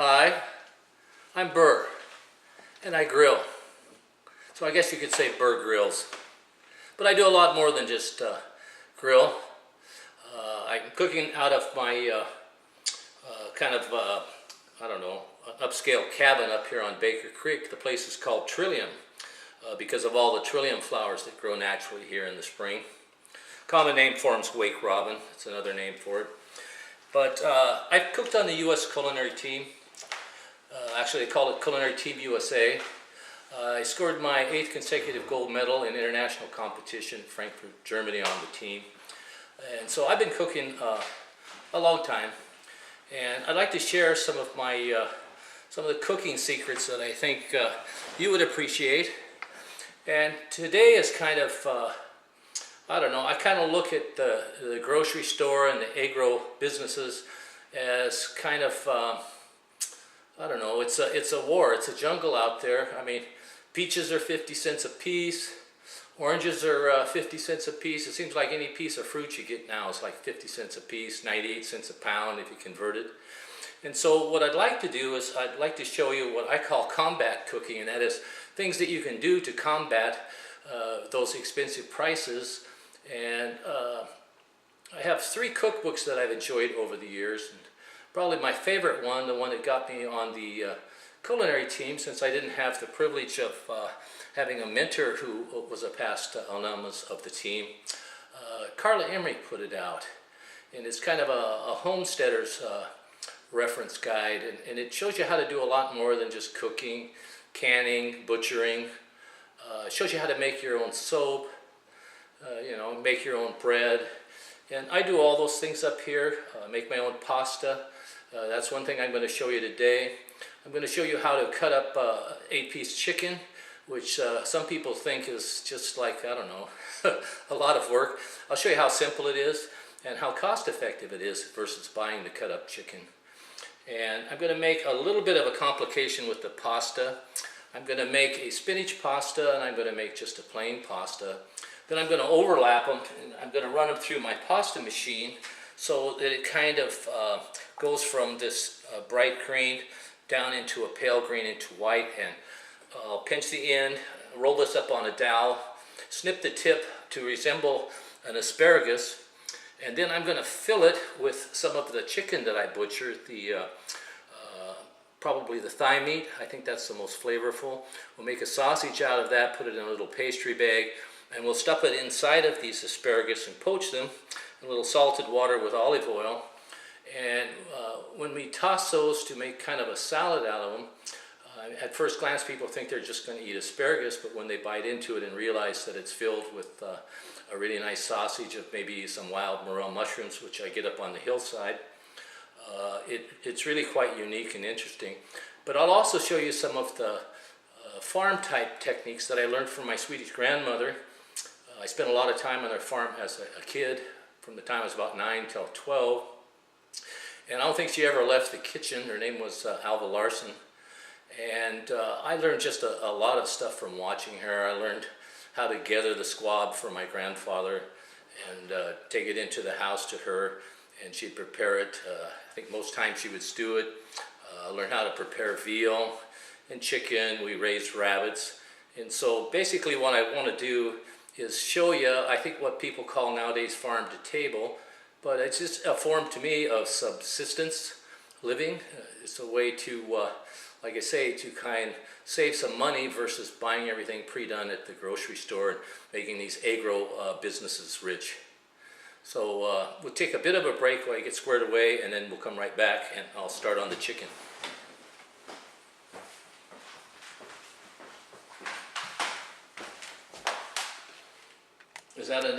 Hi, I'm Burr, and I grill. So I guess you could say Burr grills. But I do a lot more than just grill. I'm cooking out of my I don't know, an upscale cabin up here on Baker Creek. The place is called Trillium because of all the trillium flowers that grow naturally here in the spring. Common name for them is wake robin. It's another name for it. But I've cooked on the U.S. culinary team. Actually, they call it Culinary Team USA. I scored my 8th consecutive gold medal in international competition, Frankfurt, Germany, on the team. And so I've been cooking a long time. And I'd like to share some of my some of the cooking secrets that I think you would appreciate. And today is kind of I don't know, I kind of look at the grocery store and the agro businesses as kind of, I don't know, it's a war, it's a jungle out there. I mean, peaches are 50 cents a piece, oranges are 50 cents a piece. It seems like any piece of fruit you get now is like 50 cents a piece, 98 cents a pound if you convert it. And so what I'd like to do is I'd like to show you what I call combat cooking, and that is things that you can do to combat those expensive prices. And I have 3 cookbooks that I've enjoyed over the years. And probably my favorite one, the one that got me on the culinary team, since I didn't have the privilege of having a mentor who was a past alumnus of the team, Carla Emery put it out. And it's kind of a homesteader's reference guide. And it shows you how to do a lot more than just cooking, canning, butchering. It shows you how to make your own soap. You know, make your own bread. And I do all those things up here, make my own pasta. That's one thing I'm going to show you today. I'm going to show you how to cut up 8-piece chicken, which some people think is just like, I don't know, a lot of work. I'll show you how simple it is and how cost effective it is versus buying the cut up chicken. And I'm going to make a little bit of a complication with the pasta. I'm going to make a spinach pasta, and I'm going to make just a plain pasta. Then I'm going to overlap them, and I'm going to run them through my pasta machine so that it kind of goes from this bright green down into a pale green into white. And I'll pinch the end, roll this up on a dowel, snip the tip to resemble an asparagus, and then I'm going to fill it with some of the chicken that I butchered, probably the thigh meat. I think that's the most flavorful. We'll make a sausage out of that, put it in a little pastry bag, and we'll stuff it inside of these asparagus and poach them in a little salted water with olive oil. And when we toss those to make kind of a salad out of them, at first glance people think they're just going to eat asparagus, but when they bite into it and realize that it's filled with a really nice sausage of maybe some wild morel mushrooms, which I get up on the hillside, it's really quite unique and interesting. But I'll also show you some of the farm type techniques that I learned from my Swedish grandmother. I spent a lot of time on their farm as a kid, from the time I was about 9 till 12. And I don't think she ever left the kitchen. Her name was Alva Larson. And I learned just a lot of stuff from watching her. I learned how to gather the squab for my grandfather and take it into the house to her, and she'd prepare it. I think most times she would stew it. I learned how to prepare veal and chicken. We raised rabbits. And so basically what I want to do is show you, I think, what people call nowadays farm to table, but it's just a form to me of subsistence living. It's a way to, like I say, to kind of save some money versus buying everything pre-done at the grocery store and making these agro businesses rich. So we'll take a bit of a break while I get squared away, and then we'll come right back and I'll start on the chicken. Is that a